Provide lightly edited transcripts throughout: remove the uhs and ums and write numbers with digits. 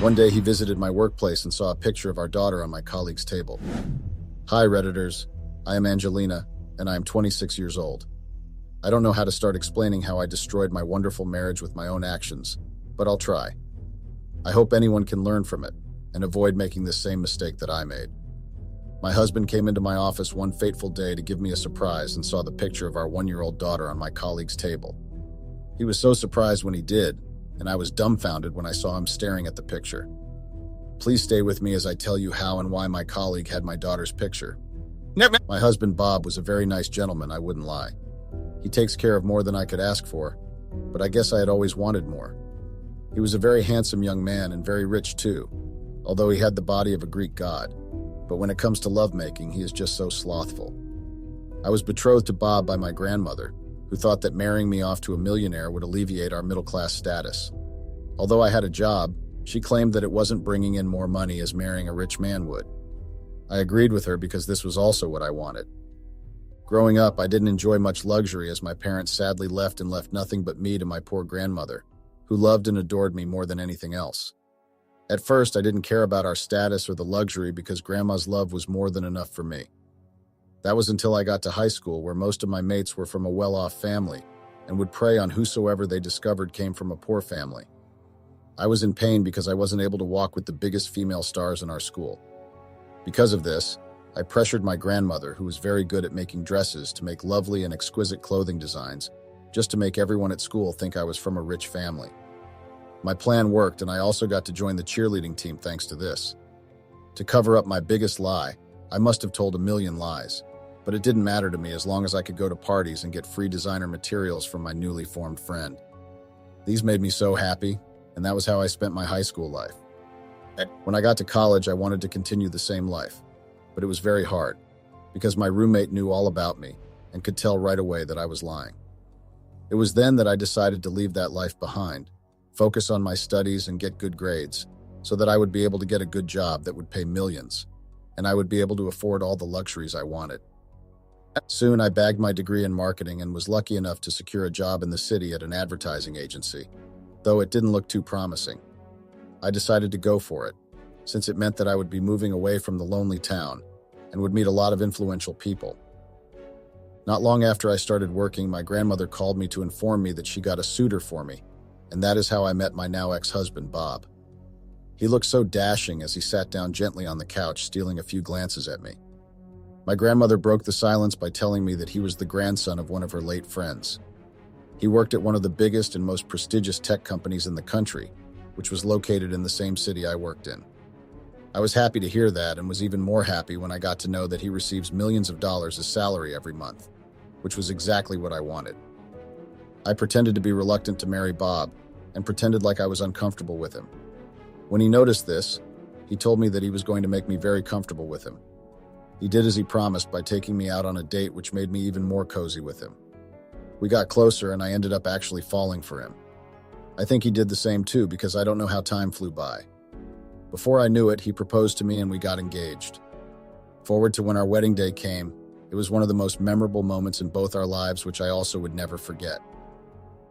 One day he visited my workplace and saw a picture of our daughter on my colleague's table. Hi, Redditors. I am Angelina, and I am 26 years old. I don't know how to start explaining how I destroyed my wonderful marriage with my own actions, but I'll try. I hope anyone can learn from it and avoid making the same mistake that I made. My husband came into my office one fateful day to give me a surprise and saw the picture of our 1-year-old daughter on my colleague's table. He was so surprised when he did, and I was dumbfounded when I saw him staring at the picture. Please stay with me as I tell you how and why my colleague had my daughter's picture. My husband Bob was a very nice gentleman, I wouldn't lie. He takes care of more than I could ask for, but I guess I had always wanted more. He was a very handsome young man and very rich too, although he had the body of a Greek god. But when it comes to lovemaking, he is just so slothful. I was betrothed to Bob by my grandmother, who thought that marrying me off to a millionaire would alleviate our middle-class status. Although I had a job, she claimed that it wasn't bringing in more money as marrying a rich man would. I agreed with her because this was also what I wanted. Growing up, I didn't enjoy much luxury as my parents sadly left nothing but me to my poor grandmother, who loved and adored me more than anything else. At first, I didn't care about our status or the luxury because Grandma's love was more than enough for me. That was until I got to high school, where most of my mates were from a well-off family and would prey on whosoever they discovered came from a poor family. I was in pain because I wasn't able to walk with the biggest female stars in our school. Because of this, I pressured my grandmother, who was very good at making dresses, to make lovely and exquisite clothing designs, just to make everyone at school think I was from a rich family. My plan worked, and I also got to join the cheerleading team thanks to this. To cover up my biggest lie, I must have told a million lies, but it didn't matter to me as long as I could go to parties and get free designer materials from my newly formed friend. These made me so happy, and that was how I spent my high school life. When I got to college, I wanted to continue the same life, but it was very hard, because my roommate knew all about me and could tell right away that I was lying. It was then that I decided to leave that life behind, focus on my studies and get good grades, so that I would be able to get a good job that would pay millions, and I would be able to afford all the luxuries I wanted. Soon I bagged my degree in marketing and was lucky enough to secure a job in the city at an advertising agency, though it didn't look too promising. I decided to go for it, since it meant that I would be moving away from the lonely town and would meet a lot of influential people. Not long after I started working, my grandmother called me to inform me that she got a suitor for me, and that is how I met my now ex-husband, Bob. He looked so dashing as he sat down gently on the couch, stealing a few glances at me. My grandmother broke the silence by telling me that he was the grandson of one of her late friends. He worked at one of the biggest and most prestigious tech companies in the country, which was located in the same city I worked in. I was happy to hear that, and was even more happy when I got to know that he receives millions of dollars as salary every month, which was exactly what I wanted. I pretended to be reluctant to marry Bob, and pretended like I was uncomfortable with him. When he noticed this, he told me that he was going to make me very comfortable with him. He did as he promised by taking me out on a date, which made me even more cozy with him. We got closer, and I ended up actually falling for him. I think he did the same too, because I don't know how time flew by. Before I knew it, he proposed to me and we got engaged. Forward to when our wedding day came, it was one of the most memorable moments in both our lives, which I also would never forget.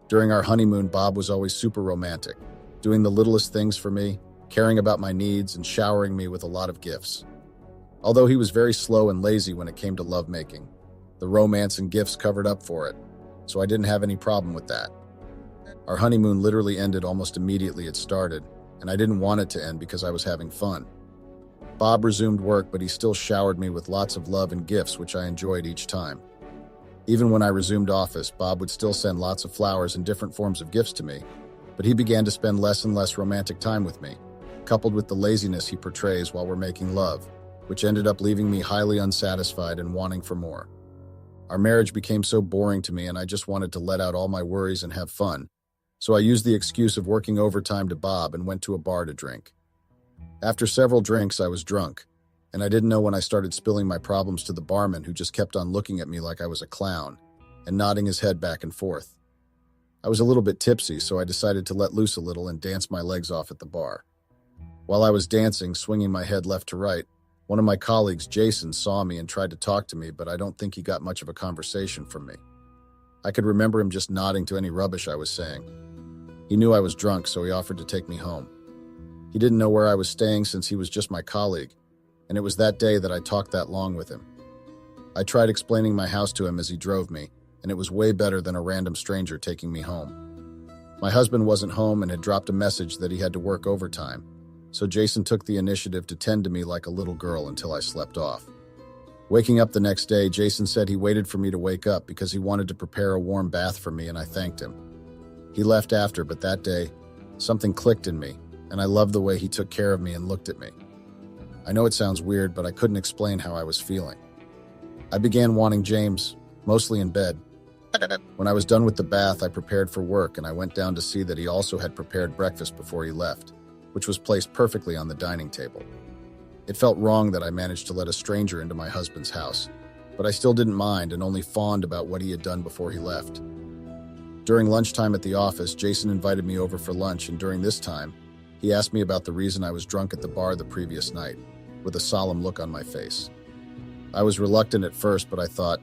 During our honeymoon, Bob was always super romantic, doing the littlest things for me, caring about my needs, and showering me with a lot of gifts. Although he was very slow and lazy when it came to lovemaking, the romance and gifts covered up for it, so I didn't have any problem with that. Our honeymoon literally ended almost immediately it started, and I didn't want it to end because I was having fun. Bob resumed work, but he still showered me with lots of love and gifts, which I enjoyed each time. Even when I resumed office, Bob would still send lots of flowers and different forms of gifts to me, but he began to spend less and less romantic time with me, coupled with the laziness he portrays while we're making love, which ended up leaving me highly unsatisfied and wanting for more. Our marriage became so boring to me, and I just wanted to let out all my worries and have fun, so I used the excuse of working overtime to Bob and went to a bar to drink. After several drinks, I was drunk, and I didn't know when I started spilling my problems to the barman, who just kept on looking at me like I was a clown and nodding his head back and forth. I was a little bit tipsy, so I decided to let loose a little and dance my legs off at the bar. While I was dancing, swinging my head left to right, one of my colleagues, Jason, saw me and tried to talk to me, but I don't think he got much of a conversation from me. I could remember him just nodding to any rubbish I was saying. He knew I was drunk, so he offered to take me home. He didn't know where I was staying since he was just my colleague, and it was that day that I talked that long with him. I tried explaining my house to him as he drove me, and it was way better than a random stranger taking me home. My husband wasn't home and had dropped a message that he had to work overtime, so Jason took the initiative to tend to me like a little girl until I slept off. Waking up the next day, Jason said he waited for me to wake up because he wanted to prepare a warm bath for me, and I thanked him. He left after, but that day, something clicked in me, and I loved the way he took care of me and looked at me. I know it sounds weird, but I couldn't explain how I was feeling. I began wanting James, mostly in bed. When I was done with the bath, I prepared for work, and I went down to see that he also had prepared breakfast before he left, which was placed perfectly on the dining table. It felt wrong that I managed to let a stranger into my husband's house, but I still didn't mind and only fawned about what he had done before he left. During lunchtime at the office, Jason invited me over for lunch, and during this time, he asked me about the reason I was drunk at the bar the previous night, with a solemn look on my face. I was reluctant at first, but I thought,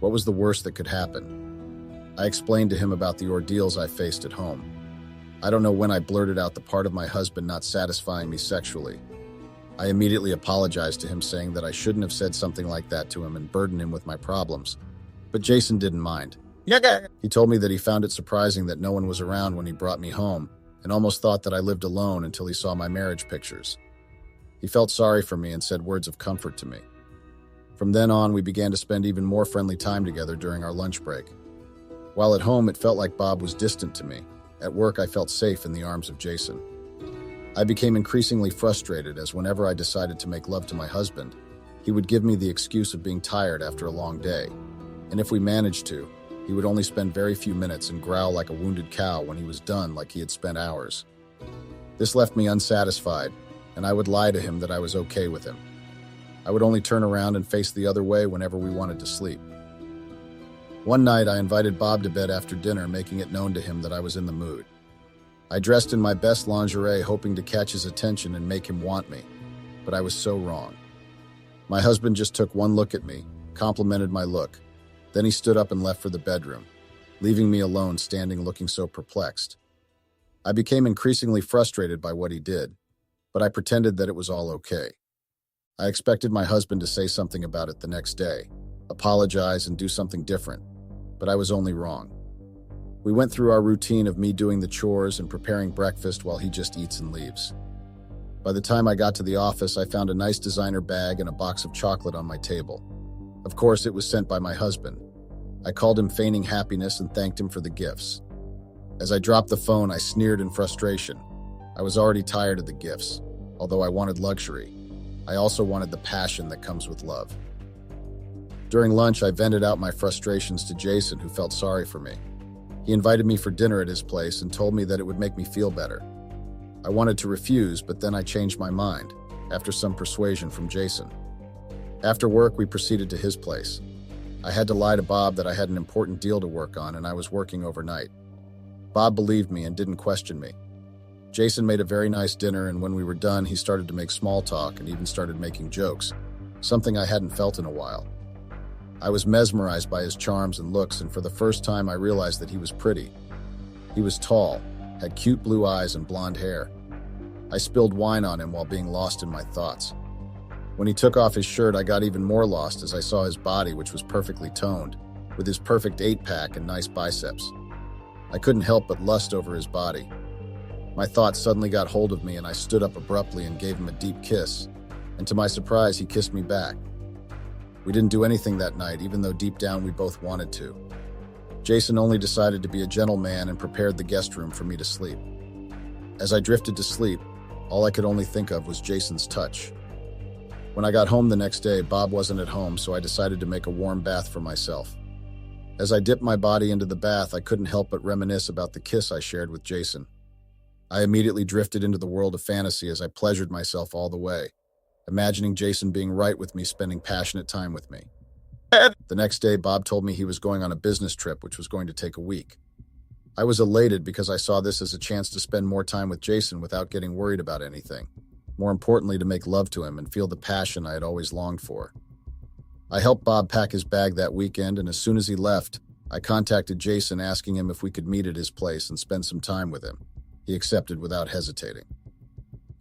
what was the worst that could happen? I explained to him about the ordeals I faced at home. I don't know when I blurted out the part of my husband not satisfying me sexually. I immediately apologized to him, saying that I shouldn't have said something like that to him and burden him with my problems. But Jason didn't mind. He told me that he found it surprising that no one was around when he brought me home, and almost thought that I lived alone until he saw my marriage pictures. He felt sorry for me and said words of comfort to me. From then on, we began to spend even more friendly time together during our lunch break. While at home, it felt like Bob was distant to me. At work, I felt safe in the arms of Jason. I became increasingly frustrated as whenever I decided to make love to my husband, he would give me the excuse of being tired after a long day. And if we managed to, he would only spend very few minutes and growl like a wounded cow when he was done, like he had spent hours. This left me unsatisfied, and I would lie to him that I was okay with him. I would only turn around and face the other way whenever we wanted to sleep. One night, I invited Bob to bed after dinner, making it known to him that I was in the mood. I dressed in my best lingerie, hoping to catch his attention and make him want me, but I was so wrong. My husband just took one look at me, complimented my look. Then he stood up and left for the bedroom, leaving me alone, standing looking so perplexed. I became increasingly frustrated by what he did, but I pretended that it was all okay. I expected my husband to say something about it the next day, apologize and do something different, but I was only wrong. We went through our routine of me doing the chores and preparing breakfast while he just eats and leaves. By the time I got to the office, I found a nice designer bag and a box of chocolate on my table. Of course, it was sent by my husband. I called him, feigning happiness, and thanked him for the gifts. As I dropped the phone, I sneered in frustration. I was already tired of the gifts. Although I wanted luxury, I also wanted the passion that comes with love. During lunch, I vented out my frustrations to Jason, who felt sorry for me. He invited me for dinner at his place and told me that it would make me feel better. I wanted to refuse, but then I changed my mind, after some persuasion from Jason. After work, we proceeded to his place. I had to lie to Bob that I had an important deal to work on and I was working overnight. Bob believed me and didn't question me. Jason made a very nice dinner, and when we were done, he started to make small talk and even started making jokes, something I hadn't felt in a while. I was mesmerized by his charms and looks, and for the first time I realized that he was pretty. He was tall, had cute blue eyes and blonde hair. I spilled wine on him while being lost in my thoughts. When he took off his shirt, I got even more lost as I saw his body, which was perfectly toned, with his perfect 8-pack and nice biceps. I couldn't help but lust over his body. My thoughts suddenly got hold of me, and I stood up abruptly and gave him a deep kiss, and to my surprise, he kissed me back. We didn't do anything that night, even though deep down we both wanted to. Jason only decided to be a gentleman and prepared the guest room for me to sleep. As I drifted to sleep, all I could only think of was Jason's touch. When I got home the next day, Bob wasn't at home, so I decided to make a warm bath for myself. As I dipped my body into the bath, I couldn't help but reminisce about the kiss I shared with Jason. I immediately drifted into the world of fantasy as I pleasured myself all the way, imagining Jason being right with me, spending passionate time with me. The next day, Bob told me he was going on a business trip, which was going to take a week. I was elated because I saw this as a chance to spend more time with Jason without getting worried about anything. More importantly, to make love to him and feel the passion I had always longed for. I helped Bob pack his bag that weekend, and as soon as he left, I contacted Jason asking him if we could meet at his place and spend some time with him. He accepted without hesitating.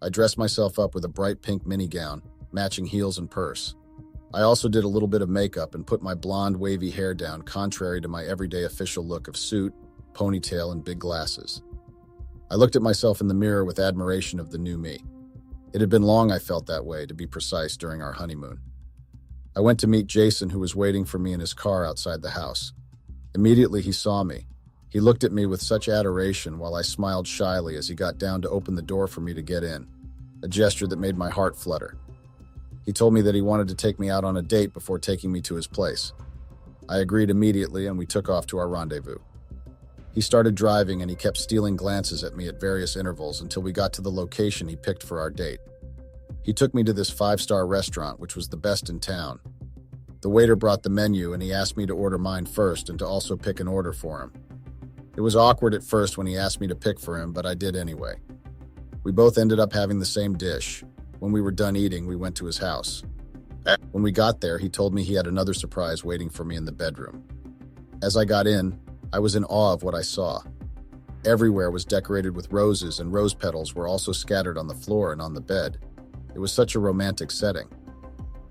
I dressed myself up with a bright pink mini gown, matching heels and purse. I also did a little bit of makeup and put my blonde, wavy hair down, contrary to my everyday official look of suit, ponytail, and big glasses. I looked at myself in the mirror with admiration of the new me. It had been long I felt that way, to be precise, during our honeymoon. I went to meet Jason, who was waiting for me in his car outside the house. Immediately he saw me. He looked at me with such adoration while I smiled shyly as he got down to open the door for me to get in, a gesture that made my heart flutter. He told me that he wanted to take me out on a date before taking me to his place. I agreed immediately and we took off to our rendezvous. He started driving and he kept stealing glances at me at various intervals until we got to the location he picked for our date. He took me to this 5-star restaurant, which was the best in town. The waiter brought the menu and he asked me to order mine first and to also pick an order for him. It was awkward at first when he asked me to pick for him, but I did anyway. We both ended up having the same dish. When we were done eating, we went to his house. When we got there, he told me he had another surprise waiting for me in the bedroom. As I got in, I was in awe of what I saw. Everywhere was decorated with roses, and rose petals were also scattered on the floor and on the bed. It was such a romantic setting.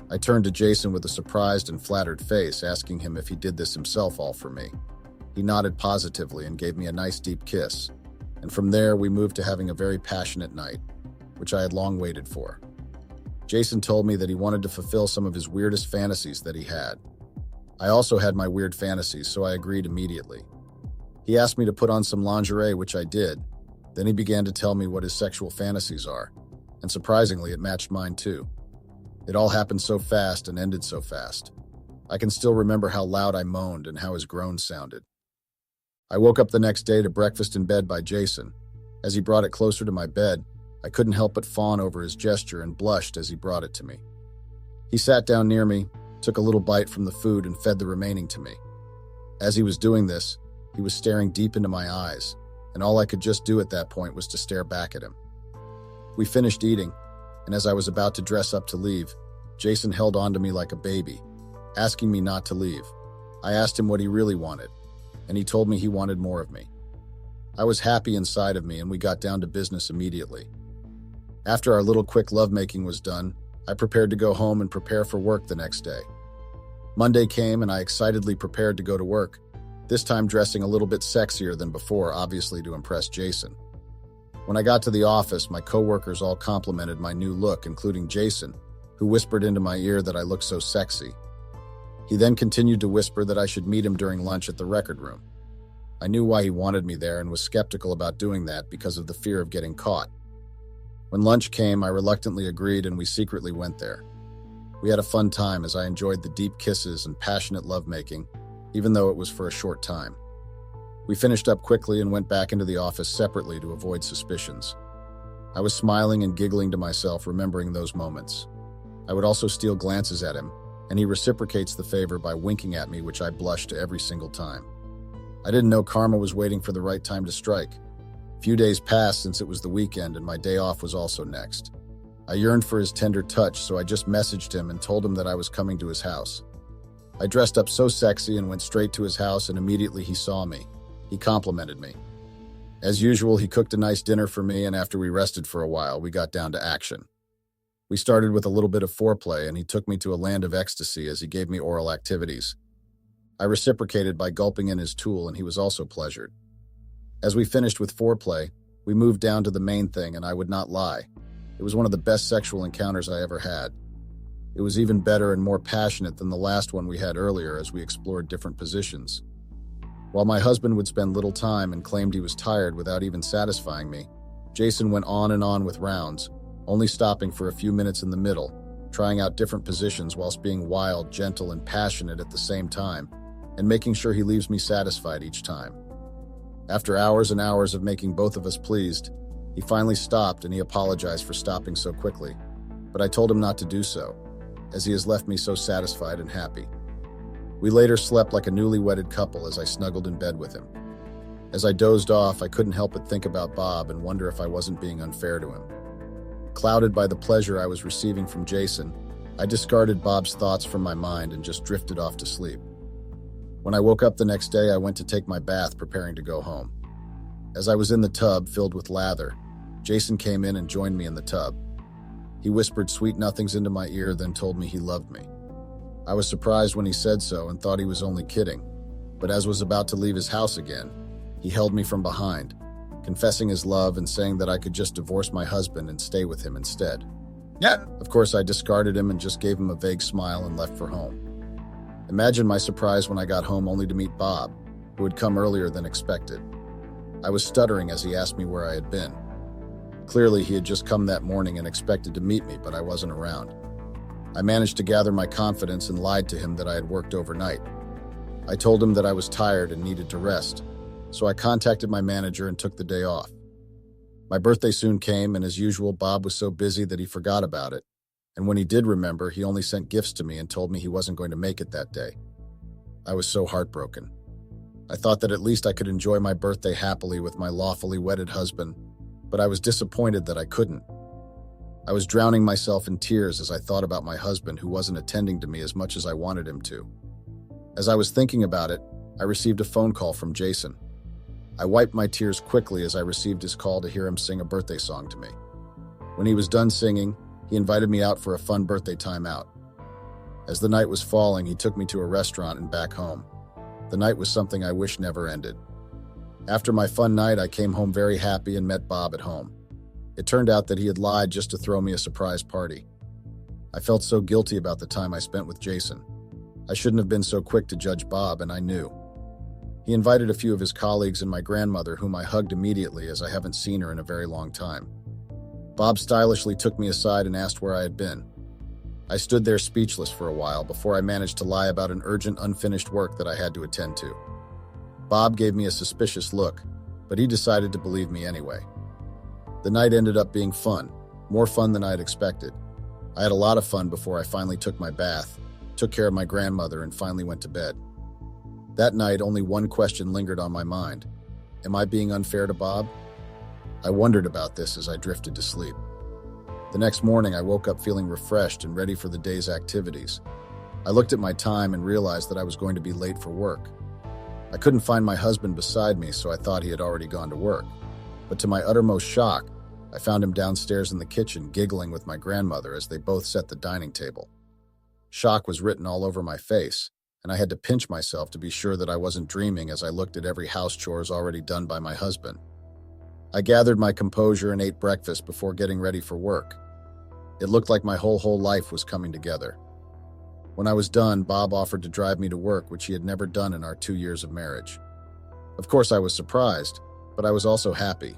I turned to Jason with a surprised and flattered face, asking him if he did this himself all for me. He nodded positively and gave me a nice deep kiss. And from there, we moved to having a very passionate night, which I had long waited for. Jason told me that he wanted to fulfill some of his weirdest fantasies that he had. I also had my weird fantasies, so I agreed immediately. He asked me to put on some lingerie, which I did. Then he began to tell me what his sexual fantasies are, and surprisingly, it matched mine too. It all happened so fast and ended so fast. I can still remember how loud I moaned and how his groans sounded. I woke up the next day to breakfast in bed by Jason. As he brought it closer to my bed, I couldn't help but fawn over his gesture and blushed as he brought it to me. He sat down near me, took a little bite from the food, and fed the remaining to me. As he was doing this, he was staring deep into my eyes, and all I could just do at that point was to stare back at him. We finished eating, and as I was about to dress up to leave, Jason held on to me like a baby, asking me not to leave. I asked him what he really wanted, and he told me he wanted more of me. I was happy inside of me, and we got down to business immediately. After our little quick lovemaking was done, I prepared to go home and prepare for work the next day. Monday came, and I excitedly prepared to go to work, this time dressing a little bit sexier than before, obviously to impress Jason. When I got to the office, my coworkers all complimented my new look, including Jason, who whispered into my ear that I looked so sexy. He then continued to whisper that I should meet him during lunch at the record room. I knew why he wanted me there and was skeptical about doing that because of the fear of getting caught. When lunch came, I reluctantly agreed and we secretly went there. We had a fun time as I enjoyed the deep kisses and passionate lovemaking, even though it was for a short time. We finished up quickly and went back into the office separately to avoid suspicions. I was smiling and giggling to myself, remembering those moments. I would also steal glances at him, and he reciprocates the favor by winking at me, which I blushed every single time. I didn't know karma was waiting for the right time to strike. A few days passed since it was the weekend, and my day off was also next. I yearned for his tender touch, so I just messaged him and told him that I was coming to his house. I dressed up so sexy and went straight to his house, and immediately he saw me. He complimented me. As usual, he cooked a nice dinner for me, and after we rested for a while, we got down to action. We started with a little bit of foreplay, and he took me to a land of ecstasy as he gave me oral activities. I reciprocated by gulping in his tool, and he was also pleasured. As we finished with foreplay, we moved down to the main thing, and I would not lie. It was one of the best sexual encounters I ever had. It was even better and more passionate than the last one we had earlier as we explored different positions. While my husband would spend little time and claimed he was tired without even satisfying me, Jason went on and on with rounds, only stopping for a few minutes in the middle, trying out different positions whilst being wild, gentle, and passionate at the same time, and making sure he leaves me satisfied each time. After hours and hours of making both of us pleased, he finally stopped and he apologized for stopping so quickly, but I told him not to do so, as he has left me so satisfied and happy. We later slept like a newly wedded couple as I snuggled in bed with him. As I dozed off, I couldn't help but think about Bob and wonder if I wasn't being unfair to him. Clouded by the pleasure I was receiving from Jason, I discarded Bob's thoughts from my mind and just drifted off to sleep. When I woke up the next day, I went to take my bath, preparing to go home. As I was in the tub filled with lather, Jason came in and joined me in the tub. He whispered sweet nothings into my ear, then told me he loved me. I was surprised when he said so and thought he was only kidding, but as was about to leave his house again, he held me from behind, confessing his love and saying that I could just divorce my husband and stay with him instead. Yeah. Of course, I discarded him and just gave him a vague smile and left for home. Imagine my surprise when I got home only to meet Bob, who had come earlier than expected. I was stuttering as he asked me where I had been. Clearly, he had just come that morning and expected to meet me, but I wasn't around. I managed to gather my confidence and lied to him that I had worked overnight. I told him that I was tired and needed to rest, so I contacted my manager and took the day off. My birthday soon came, and as usual, Bob was so busy that he forgot about it. And when he did remember, he only sent gifts to me and told me he wasn't going to make it that day. I was so heartbroken. I thought that at least I could enjoy my birthday happily with my lawfully wedded husband, but I was disappointed that I couldn't. I was drowning myself in tears as I thought about my husband who wasn't attending to me as much as I wanted him to. As I was thinking about it, I received a phone call from Jason. I wiped my tears quickly as I received his call to hear him sing a birthday song to me. When he was done singing, he invited me out for a fun birthday time out. As the night was falling, he took me to a restaurant and back home. The night was something I wish never ended. After my fun night, I came home very happy and met Bob at home. It turned out that he had lied just to throw me a surprise party. I felt so guilty about the time I spent with Jason. I shouldn't have been so quick to judge Bob, and I knew. He invited a few of his colleagues and my grandmother, whom I hugged immediately as I haven't seen her in a very long time. Bob stylishly took me aside and asked where I had been. I stood there speechless for a while before I managed to lie about an urgent, unfinished work that I had to attend to. Bob gave me a suspicious look, but he decided to believe me anyway. The night ended up being fun, more fun than I had expected. I had a lot of fun before I finally took my bath, took care of my grandmother, and finally went to bed. That night, only one question lingered on my mind. Am I being unfair to Bob? I wondered about this as I drifted to sleep. The next morning, I woke up feeling refreshed and ready for the day's activities. I looked at my time and realized that I was going to be late for work. I couldn't find my husband beside me, so I thought he had already gone to work. But to my uttermost shock, I found him downstairs in the kitchen giggling with my grandmother as they both set the dining table. Shock was written all over my face, and I had to pinch myself to be sure that I wasn't dreaming as I looked at every house chores already done by my husband. I gathered my composure and ate breakfast before getting ready for work. It looked like my whole life was coming together. When I was done, Bob offered to drive me to work, which he had never done in our 2 years of marriage. Of course, I was surprised, but I was also happy.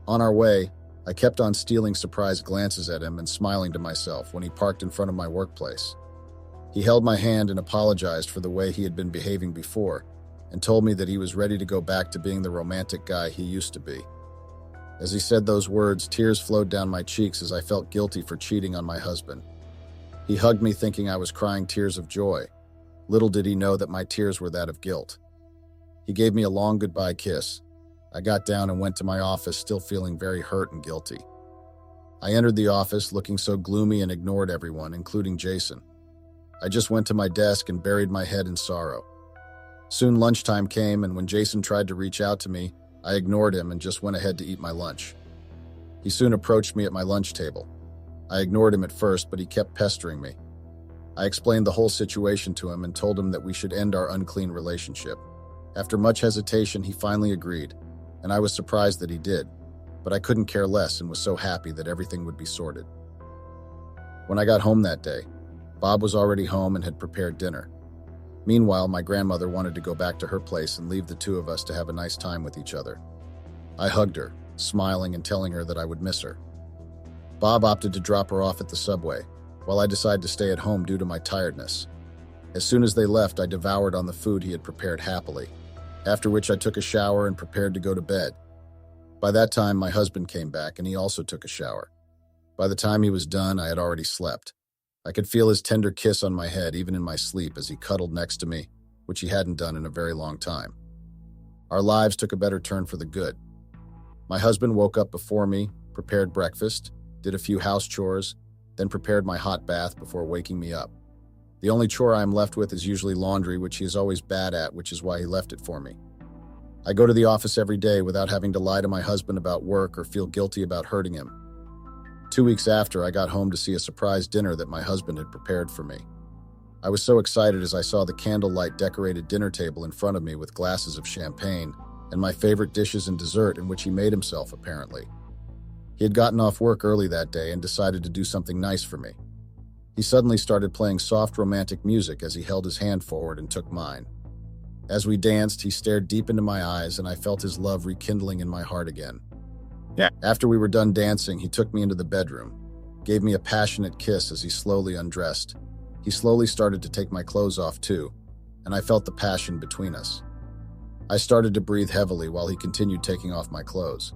On our way, I kept on stealing surprised glances at him and smiling to myself when he parked in front of my workplace. He held my hand and apologized for the way he had been behaving before, and told me that he was ready to go back to being the romantic guy he used to be. As he said those words, tears flowed down my cheeks as I felt guilty for cheating on my husband. He hugged me thinking I was crying tears of joy. Little did he know that my tears were that of guilt. He gave me a long goodbye kiss. I got down and went to my office, still feeling very hurt and guilty. I entered the office looking so gloomy and ignored everyone, including Jason. I just went to my desk and buried my head in sorrow. Soon lunchtime came, and when Jason tried to reach out to me, I ignored him and just went ahead to eat my lunch. He soon approached me at my lunch table. I ignored him at first, but he kept pestering me. I explained the whole situation to him and told him that we should end our unclean relationship. After much hesitation, he finally agreed, and I was surprised that he did, but I couldn't care less and was so happy that everything would be sorted. When I got home that day, Bob was already home and had prepared dinner. Meanwhile, my grandmother wanted to go back to her place and leave the two of us to have a nice time with each other. I hugged her, smiling and telling her that I would miss her. Bob opted to drop her off at the subway, while I decided to stay at home due to my tiredness. As soon as they left, I devoured on the food he had prepared happily, after which I took a shower and prepared to go to bed. By that time, my husband came back and he also took a shower. By the time he was done, I had already slept. I could feel his tender kiss on my head even in my sleep as he cuddled next to me, which he hadn't done in a very long time. Our lives took a better turn for the good. My husband woke up before me, prepared breakfast, did a few house chores, then prepared my hot bath before waking me up. The only chore I am left with is usually laundry, which he is always bad at, which is why he left it for me. I go to the office every day without having to lie to my husband about work or feel guilty about hurting him. 2 weeks after, I got home to see a surprise dinner that my husband had prepared for me. I was so excited as I saw the candlelight decorated dinner table in front of me with glasses of champagne and my favorite dishes and dessert in which he made himself, apparently. He had gotten off work early that day and decided to do something nice for me. He suddenly started playing soft romantic music as he held his hand forward and took mine. As we danced, he stared deep into my eyes and I felt his love rekindling in my heart again. After we were done dancing, he took me into the bedroom, gave me a passionate kiss as he slowly undressed. He slowly started to take my clothes off too, and I felt the passion between us. I started to breathe heavily while he continued taking off my clothes.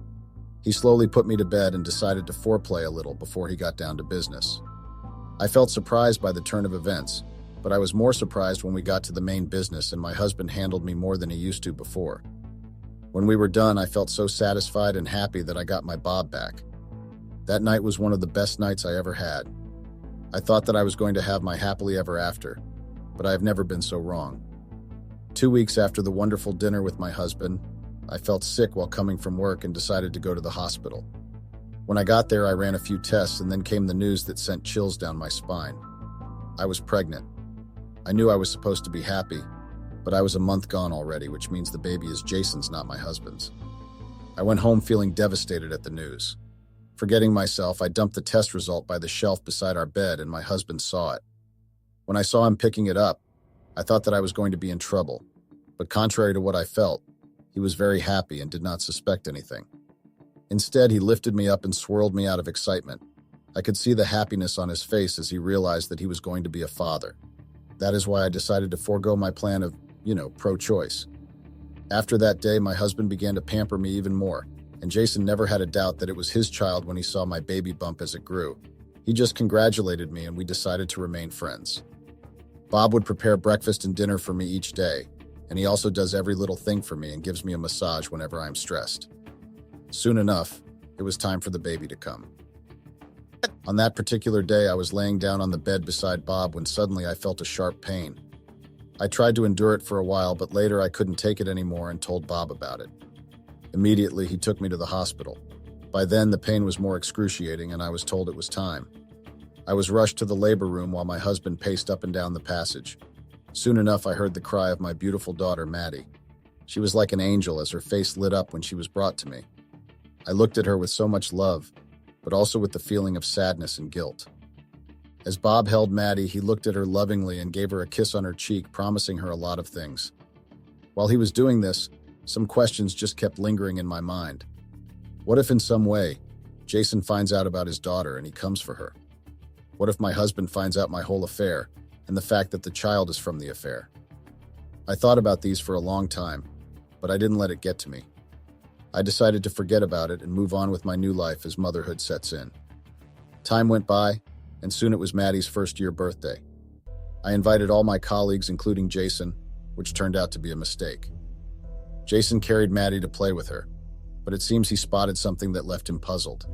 He slowly put me to bed and decided to foreplay a little before he got down to business. I felt surprised by the turn of events, but I was more surprised when we got to the main business and my husband handled me more than he used to before. When we were done, I felt so satisfied and happy that I got my bob back. That night was one of the best nights I ever had. I thought that I was going to have my happily ever after, but I have never been so wrong. 2 weeks after the wonderful dinner with my husband, I felt sick while coming from work and decided to go to the hospital. When I got there, I ran a few tests and then came the news that sent chills down my spine. I was pregnant. I knew I was supposed to be happy, but I was a month gone already, which means the baby is Jason's, not my husband's. I went home feeling devastated at the news. Forgetting myself, I dumped the test result by the shelf beside our bed and my husband saw it. When I saw him picking it up, I thought that I was going to be in trouble, but contrary to what I felt, he was very happy and did not suspect anything. Instead, he lifted me up and swirled me out of excitement. I could see the happiness on his face as he realized that he was going to be a father. That is why I decided to forego my plan of, pro-choice. After that day, my husband began to pamper me even more, and Jason never had a doubt that it was his child when he saw my baby bump as it grew. He just congratulated me and we decided to remain friends. Bob would prepare breakfast and dinner for me each day, and he also does every little thing for me and gives me a massage whenever I'm stressed. Soon enough, it was time for the baby to come. On that particular day, I was laying down on the bed beside Bob when suddenly I felt a sharp pain. I tried to endure it for a while, but later I couldn't take it anymore and told Bob about it. Immediately, he took me to the hospital. By then, the pain was more excruciating and I was told it was time. I was rushed to the labor room while my husband paced up and down the passage. Soon enough, I heard the cry of my beautiful daughter, Maddie. She was like an angel as her face lit up when she was brought to me. I looked at her with so much love, but also with the feeling of sadness and guilt. As Bob held Maddie, he looked at her lovingly and gave her a kiss on her cheek, promising her a lot of things. While he was doing this, some questions just kept lingering in my mind. What if in some way, Jason finds out about his daughter and he comes for her? What if my husband finds out my whole affair and the fact that the child is from the affair? I thought about these for a long time, but I didn't let it get to me. I decided to forget about it and move on with my new life as motherhood sets in. Time went by, and soon it was Maddie's first-year birthday. I invited all my colleagues, including Jason, which turned out to be a mistake. Jason carried Maddie to play with her, but it seems he spotted something that left him puzzled.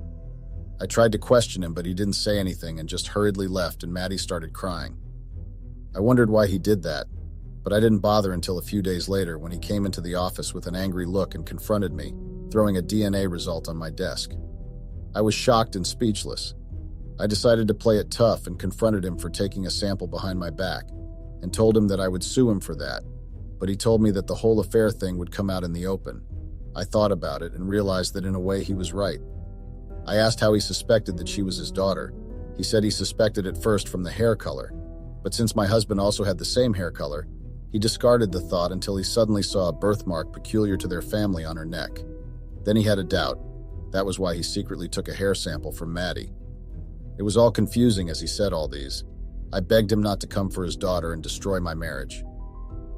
I tried to question him, but he didn't say anything and just hurriedly left, and Maddie started crying. I wondered why he did that, but I didn't bother until a few days later when he came into the office with an angry look and confronted me, throwing a DNA result on my desk. I was shocked and speechless. I decided to play it tough and confronted him for taking a sample behind my back and told him that I would sue him for that, but he told me that the whole affair thing would come out in the open. I thought about it and realized that in a way he was right. I asked how he suspected that she was his daughter. He said he suspected at first from the hair color, but since my husband also had the same hair color, he discarded the thought until he suddenly saw a birthmark peculiar to their family on her neck. Then he had a doubt. That was why he secretly took a hair sample from Maddie. It was all confusing as he said all these. I begged him not to come for his daughter and destroy my marriage.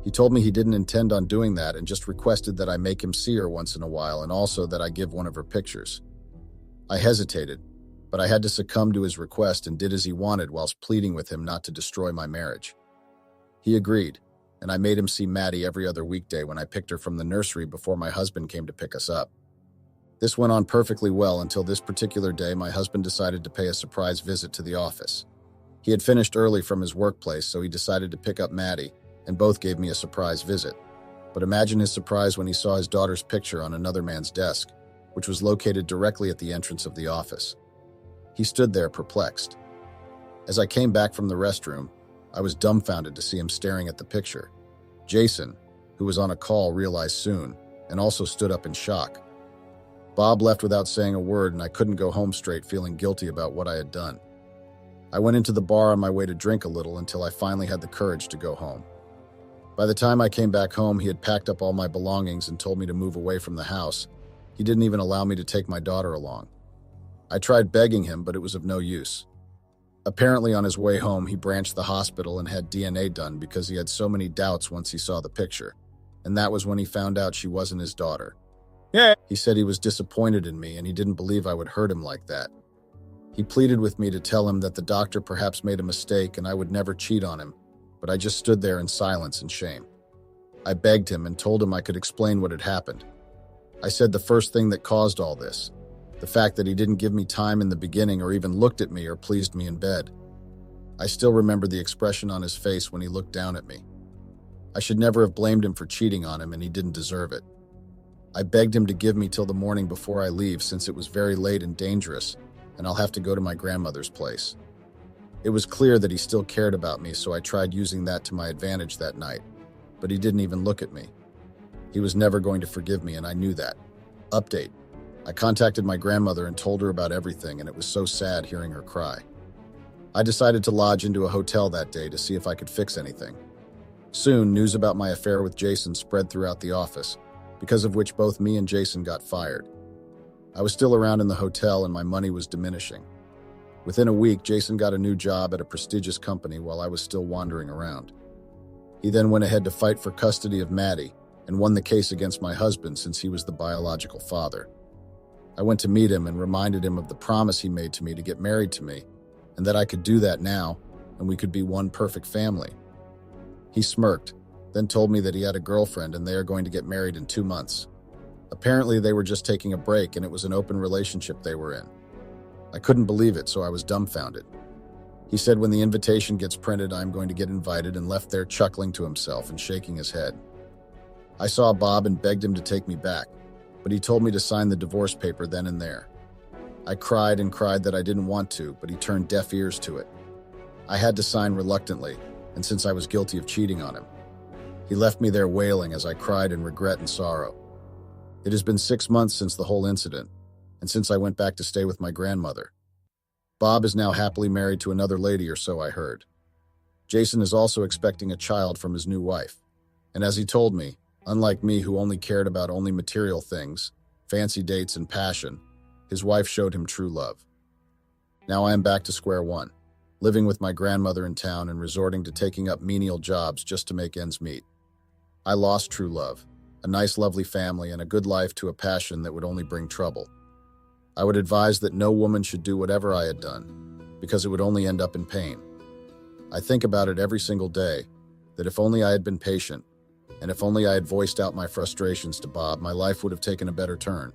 He told me he didn't intend on doing that and just requested that I make him see her once in a while and also that I give one of her pictures. I hesitated, but I had to succumb to his request and did as he wanted whilst pleading with him not to destroy my marriage. He agreed, and I made him see Maddie every other weekday when I picked her from the nursery before my husband came to pick us up. This went on perfectly well until this particular day my husband decided to pay a surprise visit to the office. He had finished early from his workplace, so he decided to pick up Maddie, and both gave me a surprise visit. But imagine his surprise when he saw his daughter's picture on another man's desk, which was located directly at the entrance of the office. He stood there perplexed. As I came back from the restroom, I was dumbfounded to see him staring at the picture. Jason, who was on a call, realized soon, and also stood up in shock. Bob left without saying a word, and I couldn't go home straight, feeling guilty about what I had done. I went into the bar on my way to drink a little until I finally had the courage to go home. By the time I came back home, he had packed up all my belongings and told me to move away from the house. He didn't even allow me to take my daughter along. I tried begging him, but it was of no use. Apparently, on his way home, he branched the hospital and had DNA done because he had so many doubts once he saw the picture. And that was when he found out she wasn't his daughter. Yeah. He said he was disappointed in me and he didn't believe I would hurt him like that. He pleaded with me to tell him that the doctor perhaps made a mistake and I would never cheat on him, but I just stood there in silence and shame. I begged him and told him I could explain what had happened. I said the first thing that caused all this, the fact that he didn't give me time in the beginning or even looked at me or pleased me in bed. I still remember the expression on his face when he looked down at me. I should never have blamed him for cheating on him, and he didn't deserve it. I begged him to give me till the morning before I leave, since it was very late and dangerous, and I'll have to go to my grandmother's place. It was clear that he still cared about me, so I tried using that to my advantage that night, but he didn't even look at me. He was never going to forgive me, and I knew that. Update. I contacted my grandmother and told her about everything, and it was so sad hearing her cry. I decided to lodge into a hotel that day to see if I could fix anything. Soon, news about my affair with Jason spread throughout the office, because of which both me and Jason got fired. I was still around in the hotel and my money was diminishing. Within a week, Jason got a new job at a prestigious company while I was still wandering around. He then went ahead to fight for custody of Maddie and won the case against my husband since he was the biological father. I went to meet him and reminded him of the promise he made to me to get married to me, and that I could do that now, and we could be one perfect family. He smirked, then told me that he had a girlfriend and they are going to get married in 2 months. Apparently, they were just taking a break and it was an open relationship they were in. I couldn't believe it, so I was dumbfounded. He said when the invitation gets printed, I'm going to get invited, and left there chuckling to himself and shaking his head. I saw Bob and begged him to take me back, but he told me to sign the divorce paper then and there. I cried and cried that I didn't want to, but he turned deaf ears to it. I had to sign reluctantly, and since I was guilty of cheating on him. He left me there wailing as I cried in regret and sorrow. It has been 6 months since the whole incident, and since I went back to stay with my grandmother. Bob is now happily married to another lady, or so I heard. Jason is also expecting a child from his new wife, and as he told me, unlike me who only cared about only material things, fancy dates and passion, his wife showed him true love. Now I am back to square one, living with my grandmother in town and resorting to taking up menial jobs just to make ends meet. I lost true love, a nice lovely family and a good life to a passion that would only bring trouble. I would advise that no woman should do whatever I had done, because it would only end up in pain. I think about it every single day, that if only I had been patient, and if only I had voiced out my frustrations to Bob, my life would have taken a better turn.